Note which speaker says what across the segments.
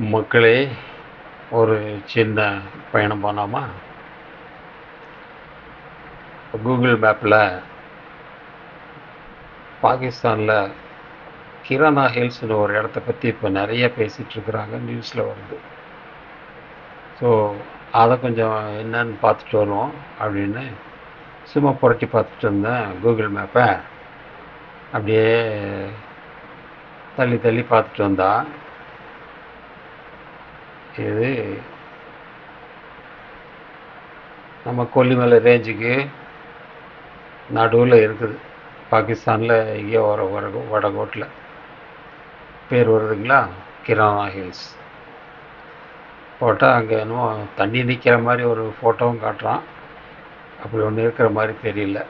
Speaker 1: மக்களே, ஒரு சின்ன பயணம் போனோமா? கூகுள் மேப்பில் பாகிஸ்தானில் கிரானா ஹில்ஸ்னு ஒரு இடத்த பற்றி இப்போ நிறைய பேசிகிட்டு இருக்கிறாங்க, நியூஸில் வருது. ஸோ அதை கொஞ்சம் என்னன்னு பார்த்துட்டு வருவோம் அப்படின்னு சும்மா புரட்டி பார்த்துட்டு இருந்தேன். கூகுள் மேப்பை அப்படியே தள்ளி தள்ளி பார்த்துட்டு வந்தா இது நம்ம கொல்லிமலை ரேஞ்சுக்கு நடுவில் இருக்குது. பாகிஸ்தானில் எங்கேயோ வடகோட்டில் பேர் வருதுங்களா, கிரானா ஹில்ஸ் போட்டால் அங்கே என்னமோ தண்ணி நிற்கிற மாதிரி ஒரு ஃபோட்டோவும் காட்டுறான். அப்படி ஒன்று இருக்கிற மாதிரி தெரியல.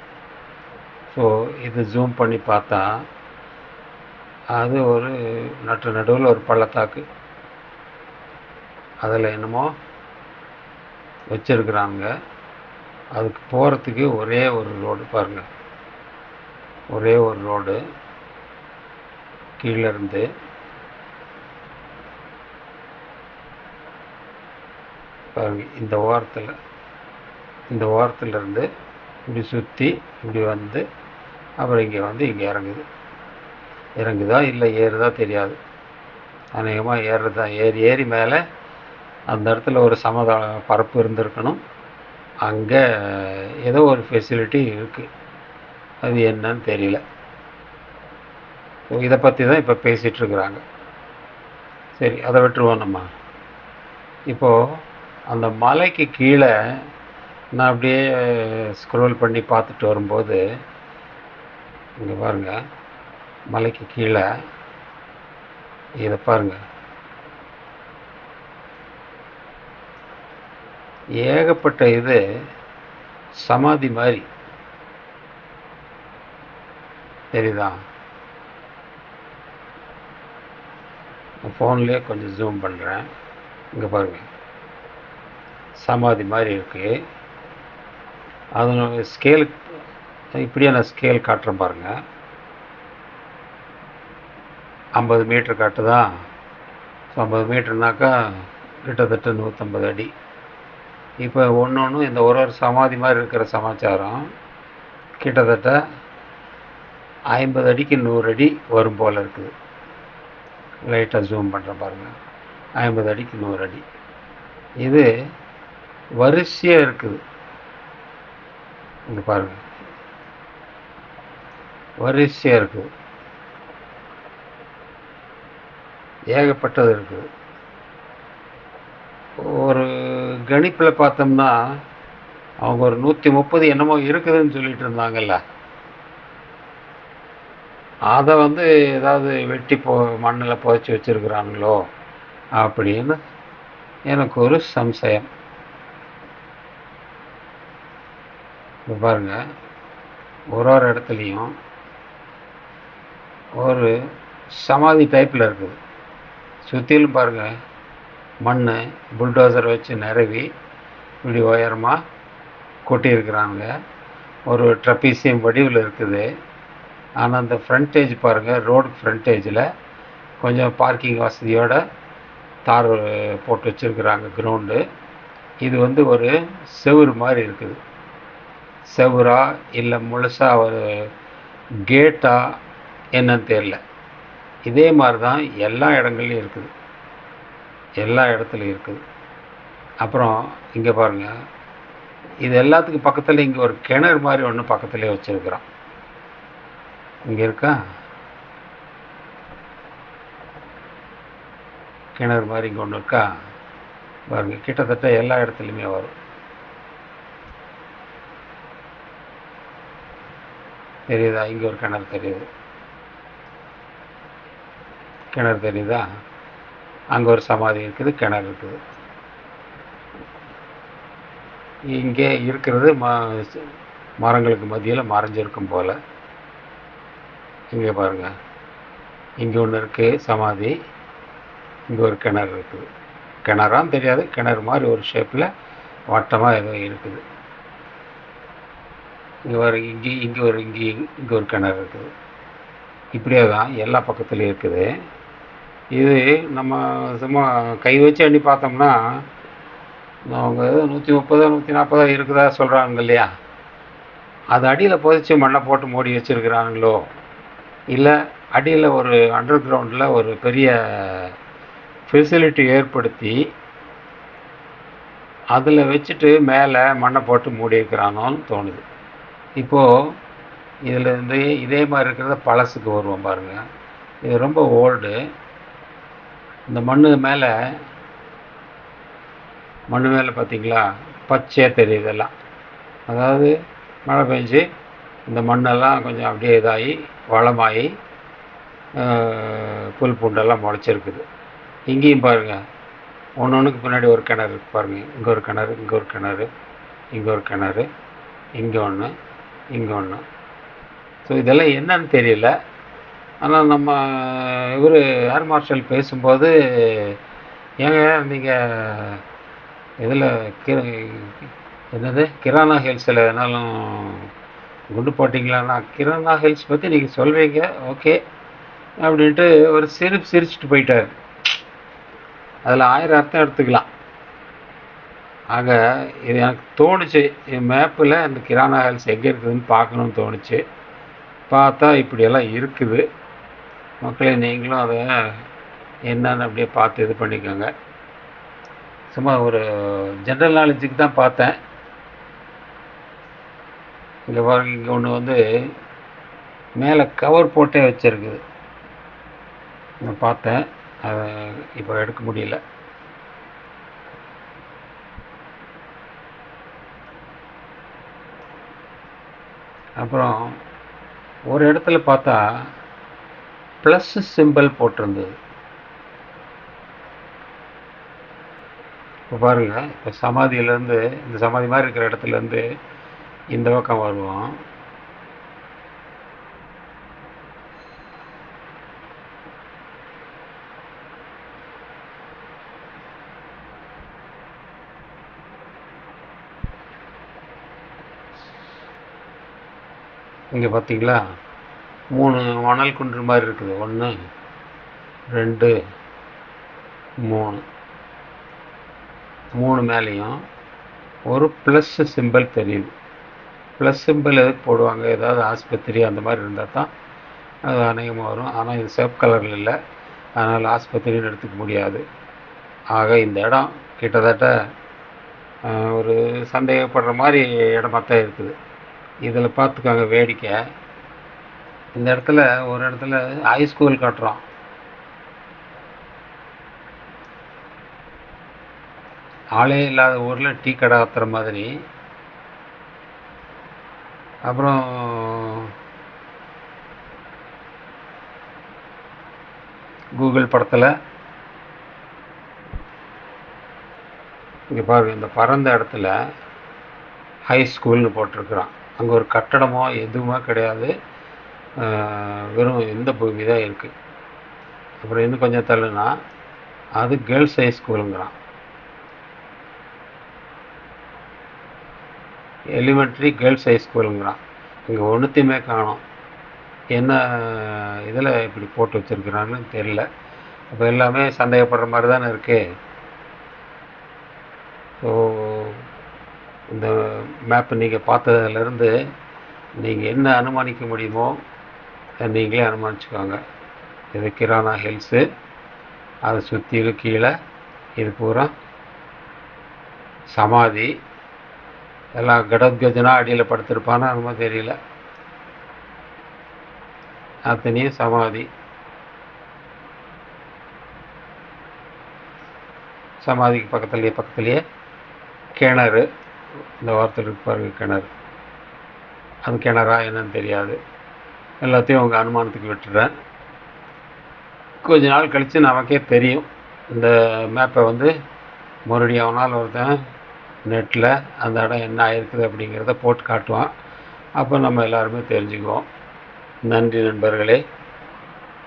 Speaker 1: ஸோ இது ஜூம் பண்ணி பார்த்தா அது ஒரு நடுவில் ஒரு பள்ளத்தாக்கு, அதில் என்னமோ வச்சுருக்குறாங்க. அதுக்கு போகிறதுக்கு ஒரே ஒரு ரோடு பாருங்கள், ஒரே ஒரு ரோடு கீழேருந்து பாருங்க. இந்த ஓரத்தில் இருந்து இப்படி சுற்றி இப்படி வந்து அப்புறம் இங்கே வந்து இங்கே இறங்குதா இல்லை ஏறுதா தெரியாது. அநேகமாக ஏறுறதா. ஏறி மேலே அந்த இடத்துல ஒரு சமதள பரப்பு இருந்திருக்கணும். அங்கே ஏதோ ஒரு ஃபெசிலிட்டி இருக்குது, அது என்னன்னு தெரியல. இதை பற்றி தான் இப்போ பேசிகிட்ருக்குறாங்க. சரி, அதை விட்டுருவோம் நம்ம. இப்போது அந்த மலைக்கு கீழே நான் அப்படியே ஸ்க்ரோல் பண்ணி பார்த்துட்டு வரும்போது இங்கே பாருங்கள், மலைக்கு கீழே இதை பாருங்கள், ஏகப்பட்ட இது சமாதி மாதிரி தெரியுதா? ஃபோன்லேயே கொஞ்சம் ஜூம் பண்ணுறேன். இங்கே பாருங்கள், சமாதி மாதிரி இருக்குது. அதனோட ஸ்கேல் இப்படியே நான் ஸ்கேல் காட்டுறேன் பாருங்கள். 50 மீட்டர் காட்டுதா? ஸோ 50 மீட்டர்னாக்கா கிட்டத்தட்ட 150 அடி. இப்போ ஒன்று இந்த ஒரு சமாதி மாதிரி இருக்கிற சமாச்சாரம் கிட்டத்தட்ட 50 அடிக்கு 100 அடி வரும் போல் இருக்குது. லைட்டாக ஜூம் பண்ணுறேன் பாருங்கள், 50 அடிக்கு 100 அடி. இது வரிசையாக இருக்குது. இங்கே பாருங்கள், வரிசையாக இருக்குது, ஏகப்பட்டது இருக்குது. ஒரு கணிப்பில் பார்த்தோம்னா அவங்க ஒரு 130 என்னமோ இருக்குதுன்னு சொல்லிட்டு இருந்தாங்கல்ல, அதை வந்து ஏதாவது வெட்டி மண்ணில் புதைச்சி வச்சுருக்குறாங்களோ அப்படின்னு எனக்கு ஒரு சம்சயம். இப்போ பாருங்கள், ஒரு இடத்துலையும் ஒரு சமாதி டைப்பில் இருக்குது. சுற்றிலும் பாருங்கள், மண் புல்டோசர் வச்சு நிரவி இப்படி உயரமாக கொட்டியிருக்கிறாங்க. ஒரு ட்ரப்பீசியம் வடிவில் இருக்குது. ஆனால் அந்த ஃப்ரண்டேஜ் பாருங்கள், ரோடு ஃப்ரண்டேஜில் கொஞ்சம் பார்க்கிங் வசதியோடு தார் போட்டு வச்சுருக்குறாங்க, கிரவுண்டு. இது வந்து ஒரு செவுறு மாதிரி இருக்குது. செவுரா இல்லை முழுசாக ஒரு கேட்டா என்னன்னு தெரியல. இதே மாதிரி தான் எல்லா இடங்கள்லையும் இருக்குது, எல்லா இடத்துலையும் இருக்குது. அப்புறம் இங்கே பாருங்கள், இது எல்லாத்துக்கும் பக்கத்தில் இங்கே ஒரு கிணறு மாதிரி ஒன்று பக்கத்துலேயே வச்சுருக்குறோம். இங்கே இருக்கா கிணறு மாதிரி இங்கே ஒன்று இருக்கா பாருங்க. கிட்டத்தட்ட எல்லா இடத்துலையுமே வரும். தெரியுதா? இங்கே ஒரு கிணறு தெரியுது, கிணறு தெரியுதா? அங்கே ஒரு சமாதி இருக்குது, கிணறு இருக்குது. இங்கே இருக்கிறது மரங்களுக்கு மத்தியில் மறைஞ்சிருக்கும் போல். இங்கே பாருங்கள், இங்கே ஒன்று இருக்குது சமாதி, இங்கே ஒரு கிணறு இருக்குது. கிணறான்னு தெரியாது, கிணறு மாதிரி ஒரு ஷேப்பில் வட்டமாக ஏதோ இருக்குது. இங்கே ஒரு இங்கே ஒரு கிணறு இருக்குது. இப்படியே தான் எல்லா பக்கத்துலேயும் இருக்குது. இது நம்ம சும்மா கை வச்சு எண்ணி பார்த்தோம்னா அவங்க 130 140 இருக்குதா சொல்கிறாங்க இல்லையா, அது அடியில் புதைச்சி மண்ணை போட்டு மூடி வச்சுருக்கிறாங்களோ, இல்லை அடியில் ஒரு அண்டர் கிரவுண்டில் ஒரு பெரிய ஃபெசிலிட்டி ஏற்படுத்தி அதில் வச்சுட்டு மேலே மண்ணை போட்டு மூடி இருக்கிறானோன்னு தோணுது. இப்போது இதில் இருந்து இதே மாதிரி இருக்கிறத பழசுக்கு வருவோம் பாருங்கள். இது ரொம்ப ஓல்டு. இந்த மண்ணு மேலே பார்த்தீங்களா பச்சையாக தெரியுது எல்லாம். அதாவது மழை பெஞ்சு இந்த மண்ணெல்லாம் கொஞ்சம் அப்படியே இதாகி வளமாகி புல் பூண்டெல்லாம் முளைச்சிருக்குது. இங்கேயும் பாருங்கள், ஒன்றுக்கு பின்னாடி ஒரு கிணறு இருக்குது பாருங்கள். இங்கே ஒரு கிணறு, இங்கே ஒரு கிணறு, இங்கே ஒரு கிணறு, இங்கே ஒன்று, இங்கே ஒன்று. ஸோ இதெல்லாம் என்னன்னு தெரியல. ஆனால் நம்ம இவர் ஏர் மார்ஷல் பேசும்போது, ஏங்க நீங்கள் இதில் என்னது கிரானா ஹில்ஸில் என்னாலும் குண்டு போட்டிங்களான்னா, கிரானா ஹில்ஸ் பற்றி நீங்கள் சொல்கிறீங்க ஓகே அப்படின்ட்டு ஒரு சிரிச்சுட்டு போயிட்டார். அதில் 1000 அர்த்தம் எடுத்துக்கலாம். ஆக இது எனக்கு தோணுச்சு, மேப்பில் இந்த கிரானா ஹில்ஸ் எங்கே இருக்குதுன்னு பார்க்கணுன்னு தோணுச்சு. பார்த்தா இப்படியெல்லாம் இருக்குது. மக்களே, நீங்களும் அதை என்னன்னு அப்படியே பார்த்து இது பண்ணிக்கோங்க. சும்மா ஒரு ஜென்ரல் நாலேஜுக்கு தான் பார்த்தேன். இங்கே பாருங்க, இங்கே ஒன்று வந்து மேலே கவர் போட்டே வச்சுருக்குது. நான் பார்த்தேன், அதை இப்போ எடுக்க முடியல. அப்புறம் ஒரு இடத்துல பார்த்தா ப்ளஸ் சிம்பிள் போட்டிருந்தது. இப்போ பாருங்கள், இப்போ சமாதியிலேருந்து இந்த சமாதி மாதிரி இருக்கிற இடத்துலேருந்து இந்த பக்கம் வருவோம். இங்கே பார்த்தீங்களா 3 மணல் குன்று மாதிரி இருக்குது. 1 2 3 3 மேலேயும் ஒரு ப்ளஸ் சிம்பிள் தெரியுது. ப்ளஸ் சிம்பிள் எதுக்கு போடுவாங்க? ஏதாவது ஆஸ்பத்திரி அந்த மாதிரி இருந்தால் தான் அது அநேகமாக வரும். ஆனால் இது சிவப்பு கலரில் இல்லை, அதனால் ஆஸ்பத்திரின்னு எடுத்துக்க முடியாது. ஆக இந்த இடம் கிட்டத்தட்ட ஒரு சந்தேகப்படுற மாதிரி இடமாக தான் இருக்குது. இதில் பார்த்துக்காங்க வேடிக்கை. இந்த இடத்துல ஒரு இடத்துல ஹைஸ்கூல் கட்டுறோம். ஆளே இல்லாத ஊரில் டீ கடை ஆத்துற மாதிரி. அப்புறம் கூகுள் படத்தில் இங்கே பாருங்கள், இந்த பறந்த இடத்துல ஹை ஸ்கூல்னு போட்டிருக்குறான். அங்கே ஒரு கட்டடமோ எதுவுமே கிடையாது, வெறும் இந்த பூமி தான் இருக்குது. அப்புறம் இன்னும் கொஞ்சம் தள்ளுனா அது கேர்ள்ஸ் ஹை ஸ்கூலுங்கிறான். எலிமெண்ட்ரி கேர்ள்ஸ் ஹை ஸ்கூலுங்கிறான். இங்கே ஒன்றுத்தையுமே காணோம். என்ன இதில் இப்படி போட்டு வச்சுருக்கிறான்னு தெரியல. அப்போ எல்லாமே சந்தேகப்படுற மாதிரி தானே இருக்குது. ஸோ இந்த மேப்பு நீங்கள் பார்த்ததுலேருந்து நீங்கள் என்ன அனுமானிக்க முடியுமோ நீங்களே அனுமானிச்சுக்கோங்க. இது கிரானா ஹில்ஸு, அதை சுற்றிலும் கீழே இது பூரா சமாதி. எல்லாம் கடத்கஜனா அடியில் படுத்திருப்பானா என்னமோ தெரியல, அத்தனையும் சமாதி. சமாதிக்கு பக்கத்துலேயே கிணறு. இந்த வாரத்தில் இருக்கு பாருங்க கிணறு. அது கிணறா என்னன்னு தெரியாது. எல்லாத்தையும் அவங்க அனுமானத்துக்கு விட்டுறேன். கொஞ்ச நாள் கழித்து நமக்கே தெரியும். இந்த மேப்பை வந்து மறுபடியும் அவனால் ஒருத்தன் நெட்டில் அந்த இடம் என்ன ஆயிருக்குது அப்படிங்கிறத போட்டு காட்டுவான். அப்போ நம்ம எல்லாருமே தெரிஞ்சுக்குவோம். நன்றி நண்பர்களே.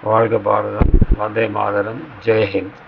Speaker 1: வாழ்க பாரதம். வந்தே மாதரம். ஜெய்ஹிந்த்.